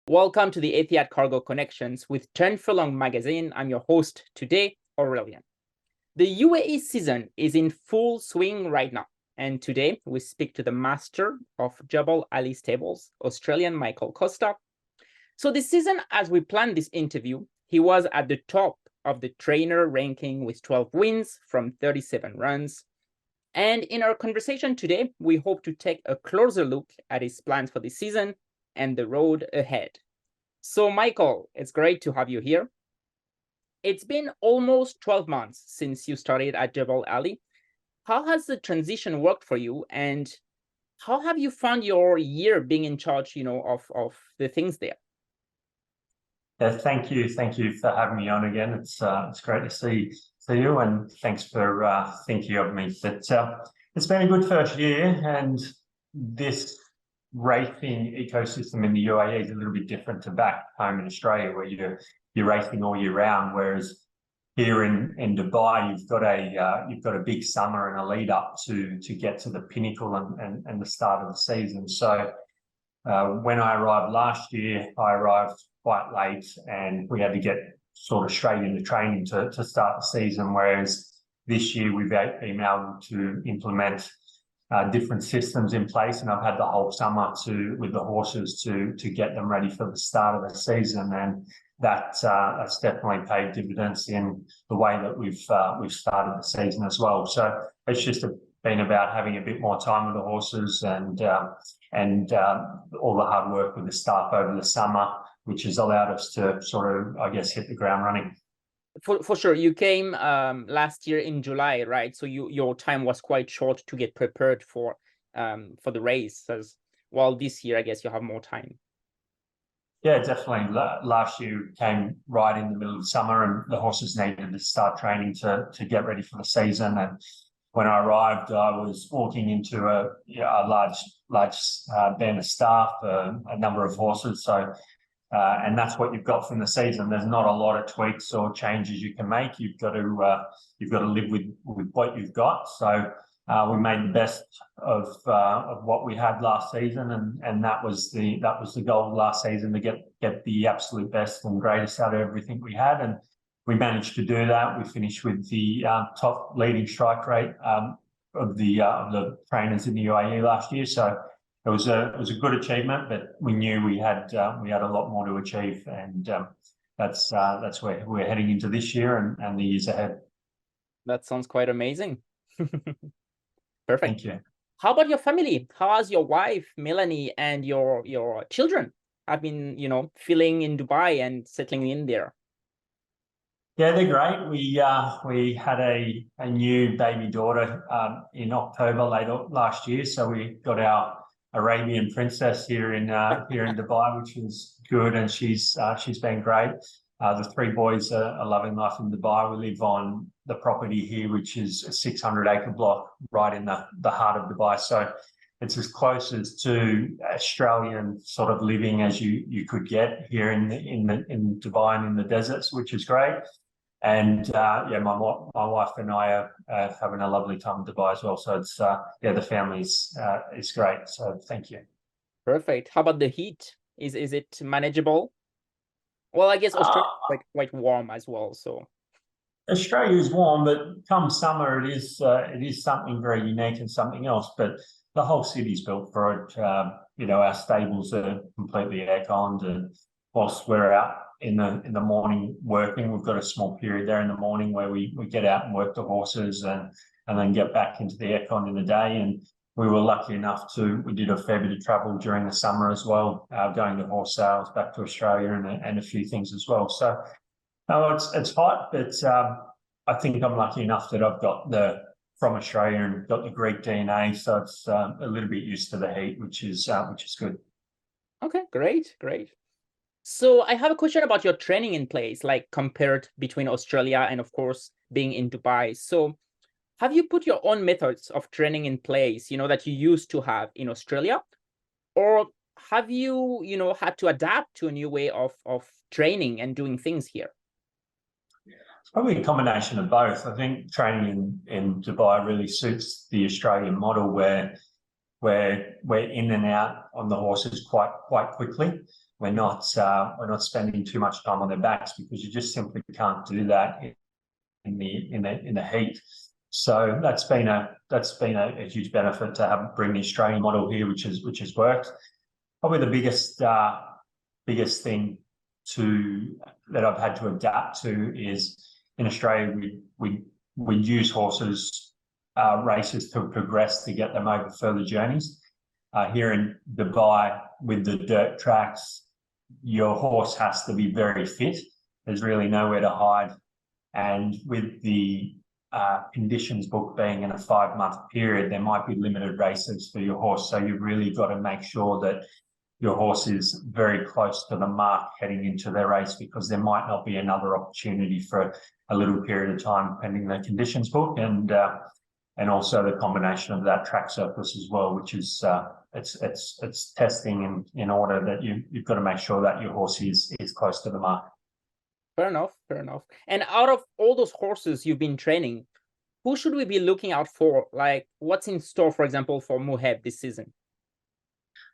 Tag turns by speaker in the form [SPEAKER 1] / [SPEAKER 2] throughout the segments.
[SPEAKER 1] Welcome to the Etihad Cargo Connections with Turn Furlong magazine. I'm your host today, Aurelian. The UAE season is in full swing right now, and today we speak to the master of Jebel Ali Stables, Australian Michael Costa. So this season, as we planned this interview, he was at the top of the trainer ranking with 12 wins from 37 runs. And in our conversation today, we hope to take a closer look at his plans for the season and the road ahead. So Michael, it's great to have you here. It's been almost 12 months since you started at Jebel Ali. How has the transition worked for you, and how have you found your year being in charge, of the things there?
[SPEAKER 2] Yeah, thank you for having me on again. It's great to see you, and thanks for thinking of me. But it's been a good first year, and this racing ecosystem in the UAE is a little bit different to back home in Australia, where you're racing all year round. Whereas here in Dubai, you've got a big summer and a lead up to get to the pinnacle and the start of the season. So when I arrived last year, I arrived quite late, and we had to get sort of straight into training to start the season. Whereas this year we've been able to implement different systems in place, and I've had the whole summer with the horses to get them ready for the start of the season, and that's definitely paid dividends in the way that we've started the season as well. So it's just been about having a bit more time with the horses and all the hard work with the staff over the summer, which has allowed us to sort of, I guess, hit the ground running.
[SPEAKER 1] For sure. You came last year in July, right? So your time was quite short to get prepared for the race. As well, this year, I guess you have more time.
[SPEAKER 2] Yeah, definitely. Last year came right in the middle of summer, and the horses needed to start training to get ready for the season. And when I arrived, I was walking into a large band of staff, a number of horses. So. And that's what you've got from the season. There's not a lot of tweaks or changes you can make. You've got to live with what you've got. So we made the best of what we had last season, and that was the goal last season, to get the absolute best and greatest out of everything we had, and we managed to do that. We finished with the top leading strike rate of the trainers in the UAE last year. So. It was a good achievement, but we knew we had a lot more to achieve, and that's where we're heading into this year and the years ahead.
[SPEAKER 1] That sounds quite amazing. Perfect.
[SPEAKER 2] Thank you.
[SPEAKER 1] How about your family? How has your wife Melanie and your children have been, feeling in Dubai and settling in there?
[SPEAKER 2] Yeah, they're great. We had a new baby daughter in October last year, so we got our Arabian princess here in Dubai, which is good, and she's been great. The three boys are loving life in Dubai. We live on the property here, which is a 600-acre block right in the heart of Dubai. So it's as close as to Australian sort of living as you could get here in Dubai and in the deserts, which is great. And my wife and I are having a lovely time in Dubai as well. So it's the family is great. So thank you.
[SPEAKER 1] Perfect. How about the heat? Is it manageable? Well, I guess Australia is quite warm as well. So
[SPEAKER 2] Australia is warm, but come summer it is something very unique and something else. But the whole city's built for it. Our stables are completely air-conned, and whilst we're out in the morning working, we've got a small period there in the morning where we get out and work the horses and then get back into the aircon in the day. And we were lucky enough we did a fair bit of travel during the summer as well, going to horse sales back to Australia and a few things as well. So it's hot, but I think I'm lucky enough that I've got from Australia and got the Greek DNA, so it's a little bit used to the heat, which is good.
[SPEAKER 1] Okay, great. So I have a question about your training in place, like compared between Australia and, of course, being in Dubai. So have you put your own methods of training in place, that you used to have in Australia? Or have you, had to adapt to a new way of training and doing things here?
[SPEAKER 2] It's probably a combination of both. I think training in Dubai really suits the Australian model, where we're in and out on the horses quite quickly. we're not spending too much time on their backs, because you just simply can't do that in the heat. So that's been a huge benefit to bring the Australian model here, which has worked. Probably the biggest thing that I've had to adapt to is, in Australia we use horses races to progress to get them over further journeys. Here in Dubai, with the dirt tracks, your horse has to be very fit. There's really nowhere to hide. And with the conditions book being in a 5-month period, there might be limited races for your horse. So you've really got to make sure that your horse is very close to the mark heading into their race, because there might not be another opportunity for a little period of time, pending the conditions book, and also the combination of that track surface as well, which is it's testing in order that you've got to make sure that your horse is close to the mark.
[SPEAKER 1] Fair enough, fair enough. And out of all those horses you've been training, who should we be looking out for? Like, what's in store, for example, for Muheb this season?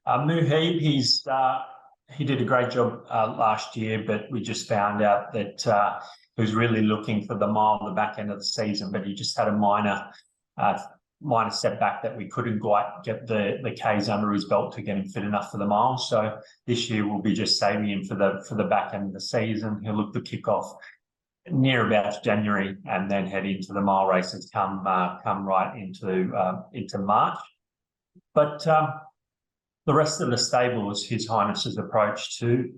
[SPEAKER 2] Muhib, he did a great job last year, but we just found out that he was really looking for the mile at the back end of the season, but he just had a minor setback that we couldn't quite get the Ks under his belt to get him fit enough for the mile. So this year we'll be just saving him for the back end of the season. He'll look to kick off near about January and then head into the mile races come right into March. But the rest of the stable is His Highness's approach to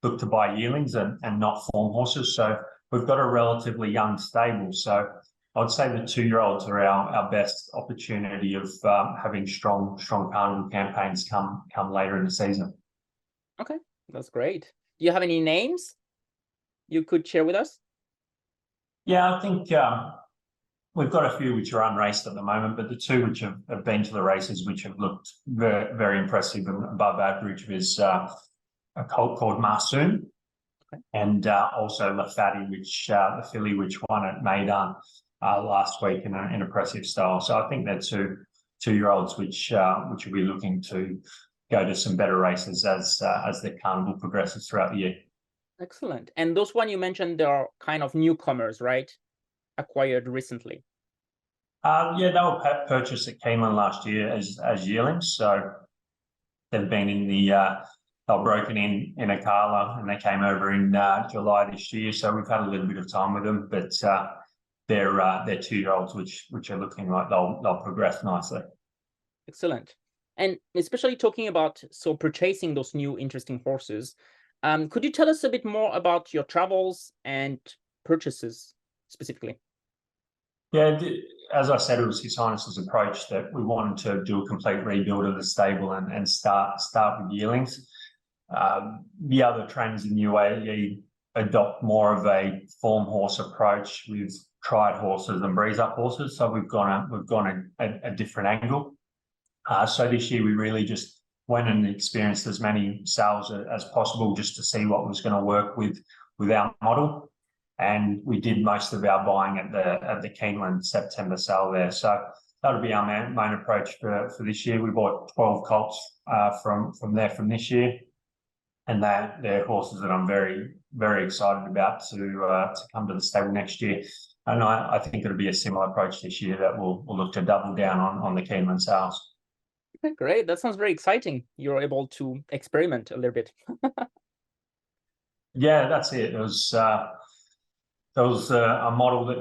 [SPEAKER 2] look to buy yearlings and not form horses. So we've got a relatively young stable. So I would say the 2-year-olds are our best opportunity of having strong carnival campaigns come later in the season.
[SPEAKER 1] Okay, that's great. Do you have any names you could share with us?
[SPEAKER 2] Yeah, I think we've got a few which are unraced at the moment, but the 2 which have been to the races, which have looked very, very impressive and above average, is a colt called Maktoum, okay, and also Lafati, which the filly which won at Maidan last week in an impressive style. So I think they're 2-year-olds which will be looking to go to some better races as the carnival progresses throughout the year.
[SPEAKER 1] Excellent. And those one you mentioned, they are kind of newcomers, right? Acquired recently.
[SPEAKER 2] Yeah, they were purchased at Keeneland last year as yearlings. So they've been in they were broken in Akala, and they came over in July this year. So we've had a little bit of time with them, but they're 2-year-olds which are looking like they'll progress nicely.
[SPEAKER 1] Excellent. And especially talking about purchasing those new interesting horses, could you tell us a bit more about your travels and purchases specifically?
[SPEAKER 2] Yeah, as I said, it was His Highness's approach that we wanted to do a complete rebuild of the stable and start with yearlings. The other trainers in UAE adopt more of a form horse approach with tried horses and breeze up horses. So we've gone a different angle. So this year we really just went and experienced as many sales as possible, just to see what was going to work with our model. And we did most of our buying at the Keeneland September sale there. So that'll be our main approach for this year. We bought 12 colts from this year, and they're horses that I'm very, very excited about to come to the stable next year. And I think it'll be a similar approach this year that we'll look to double down on the Keeneland sales.
[SPEAKER 1] Okay, great. That sounds very exciting. You're able to experiment a little bit.
[SPEAKER 2] Yeah, that's it. It was a model that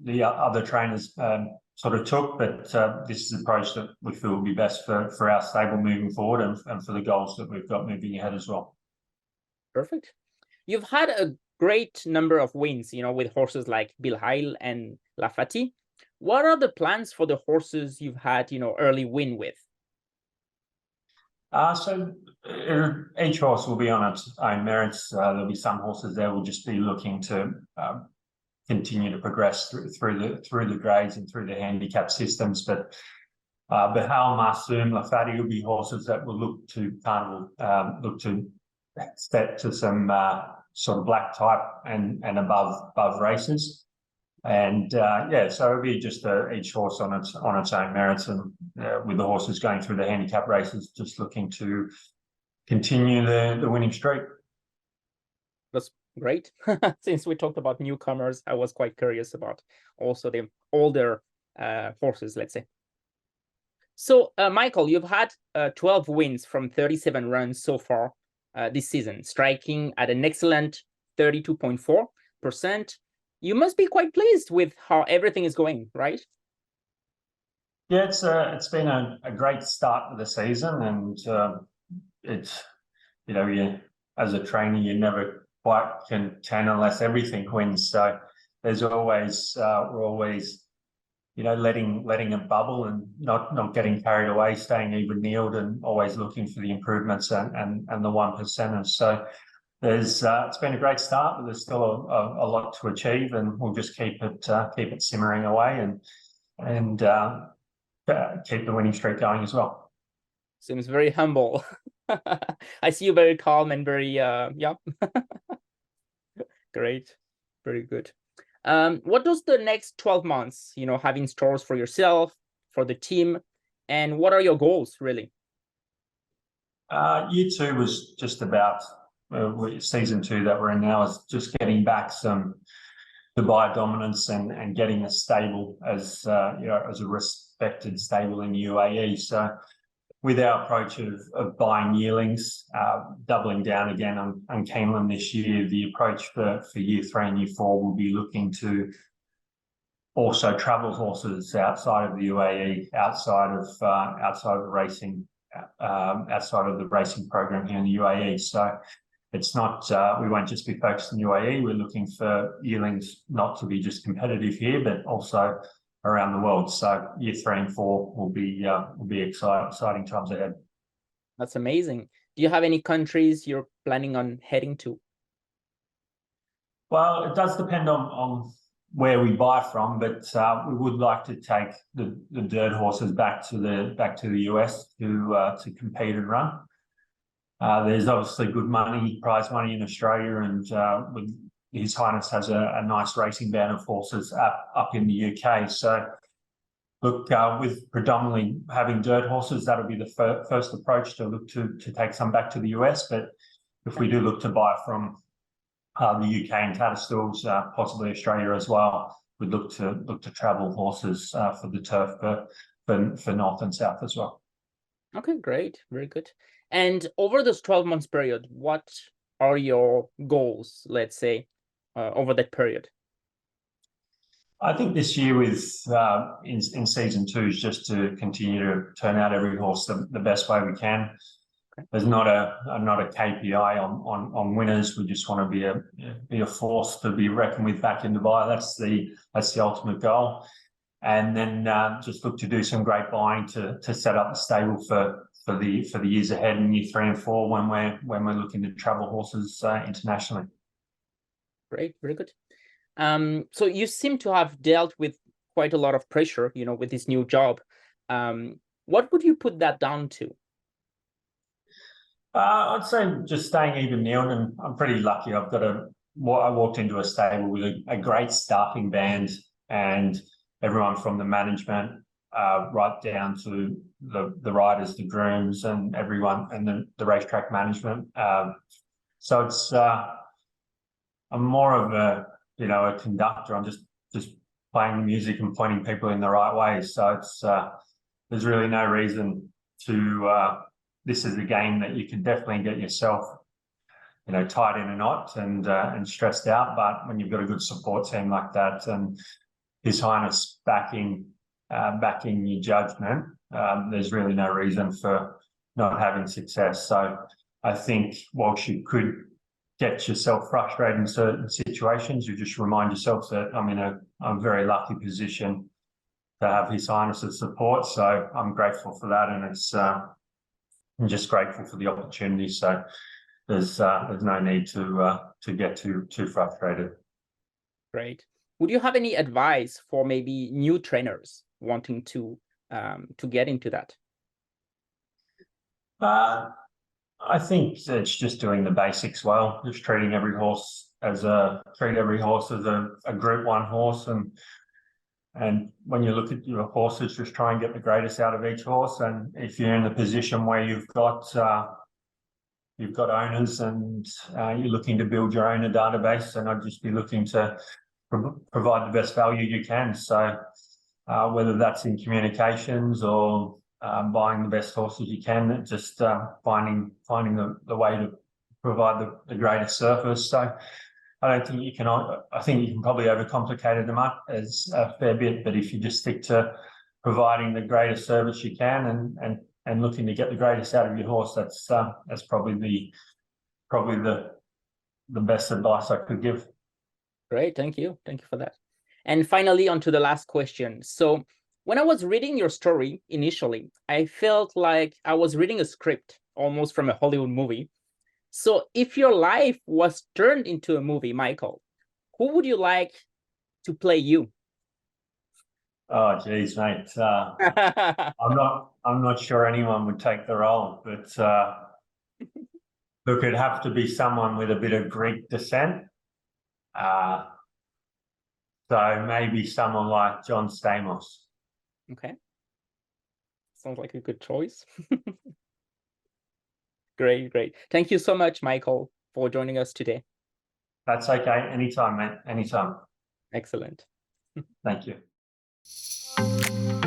[SPEAKER 2] the other trainers sort of took, but this is the approach that we feel will be best for our stable moving forward and for the goals that we've got moving ahead as well.
[SPEAKER 1] Perfect. You've had a great number of wins, with horses like Bilhail and Lafati. What are the plans for the horses you've had, early win with?
[SPEAKER 2] So each horse will be on its own merits. There'll be some horses there will just be looking to continue to progress through the grades and through the handicap systems. But Bilhail, Maktoum, Lafati will be horses that will look to step to some sort of black type and above races. And yeah, so it'll be just each horse on its own merits, and with the horses going through the handicap races, just looking to continue the winning streak.
[SPEAKER 1] That's great. Since we talked about newcomers, I was quite curious about also the older horses, let's say. So, Michael, you've had 12 wins from 37 runs so far this season, striking at an excellent 32.4%. You must be quite pleased with how everything is going, right?
[SPEAKER 2] Yeah, it's been a great start to the season, and it's, you know, you, as a trainer, you never quite can unless everything wins. So there's always we're always, you know, letting it bubble and not getting carried away, staying even keeled, and always looking for the improvements and the 1%ers. So there's it's been a great start, but there's still a lot to achieve, and we'll just keep it simmering away and keep the winning streak going as well.
[SPEAKER 1] Seems very humble. I see you very calm and very yeah. Great, very good. What does the next 12 months, you know, have in stores for yourself, for the team, and what are your goals really?
[SPEAKER 2] Year two was just about season 2 that we're in now is just getting back some Dubai dominance and getting a stable as you know, as a respected stable in the UAE. So with our approach of buying yearlings, doubling down again on Keeneland this year, the approach for year 3 and year 4 will be looking to also travel horses outside of the UAE, outside of the racing, outside of the racing program here in the UAE. So it's not, we won't just be focused on UAE. We're looking for yearlings not to be just competitive here, but also around the world. So year 3 and 4 will be exciting times ahead.
[SPEAKER 1] That's amazing. Do you have any countries you're planning on heading to?
[SPEAKER 2] Well, it does depend on where we buy from, but we would like to take the dirt horses back to the US to compete and run. There's obviously good money, prize money in Australia, and with His Highness has a nice racing band of horses up in the UK. So look, with predominantly having dirt horses, that'll be the first approach to look to take some back to the US. But if we do look to buy from the UK and Tatterstools, possibly Australia as well, we'd look to travel horses for the turf for North and South as well.
[SPEAKER 1] Okay, great, very good. And over this 12 months period, what are your goals, let's say, over that period?
[SPEAKER 2] I think this year with in season 2 is just to continue to turn out every horse the best way we can. Okay. There's not a KPI on winners. We just want to be a force to be reckoned with back in Dubai. That's the ultimate goal. And then just look to do some great buying to set up the stable for the years ahead in year 3 and 4 when we're looking to travel horses internationally.
[SPEAKER 1] Great, very good. So you seem to have dealt with quite a lot of pressure, you know, with this new job. What would you put that down to?
[SPEAKER 2] I'd say just staying even keeled, and I'm pretty lucky. I walked into a stable with a great staffing band, and everyone from the management right down to the riders, the grooms, and everyone, and the racetrack management. So it's I'm more of a conductor. I'm just playing the music and pointing people in the right way. So it's there's really no reason to. This is a game that you can definitely get yourself, tied in a knot and stressed out. But when you've got a good support team like that, and His Highness backing your judgment, there's really no reason for not having success. So I think whilst you could get yourself frustrated in certain situations, you just remind yourself that I'm in a very lucky position to have His Highness's support. So I'm grateful for that, and I'm just grateful for the opportunity. So there's no need to get too frustrated.
[SPEAKER 1] Great. Would you have any advice for maybe new trainers wanting to get into that?
[SPEAKER 2] I think it's just doing the basics well, just treating every horse treat every horse as a Group 1 horse, and when you look at your horses, just try and get the greatest out of each horse. And if you're in the position where you've got owners and you're looking to build your owner database, then I'd just be looking to provide the best value you can. So whether that's in communications or buying the best horses you can, just finding the way to provide the greatest service. So I don't think you can. I think you can probably overcomplicate it as a fair bit, but if you just stick to providing the greatest service you can and looking to get the greatest out of your horse, that's probably the best advice I could give.
[SPEAKER 1] Great, thank you for that. And finally, on to the last question. So when I was reading your story initially, I felt like I was reading a script almost from a Hollywood movie. So if your life was turned into a movie, Michael, who would you like to play you?
[SPEAKER 2] Oh, geez, mate. I'm not sure anyone would take the role, but look, it'd have to be someone with a bit of Greek descent. So maybe someone like John Stamos.
[SPEAKER 1] Okay. Sounds like a good choice. Great. Thank you so much, Michael, for joining us today.
[SPEAKER 2] That's okay. Anytime, mate. Anytime.
[SPEAKER 1] Excellent.
[SPEAKER 2] Thank you.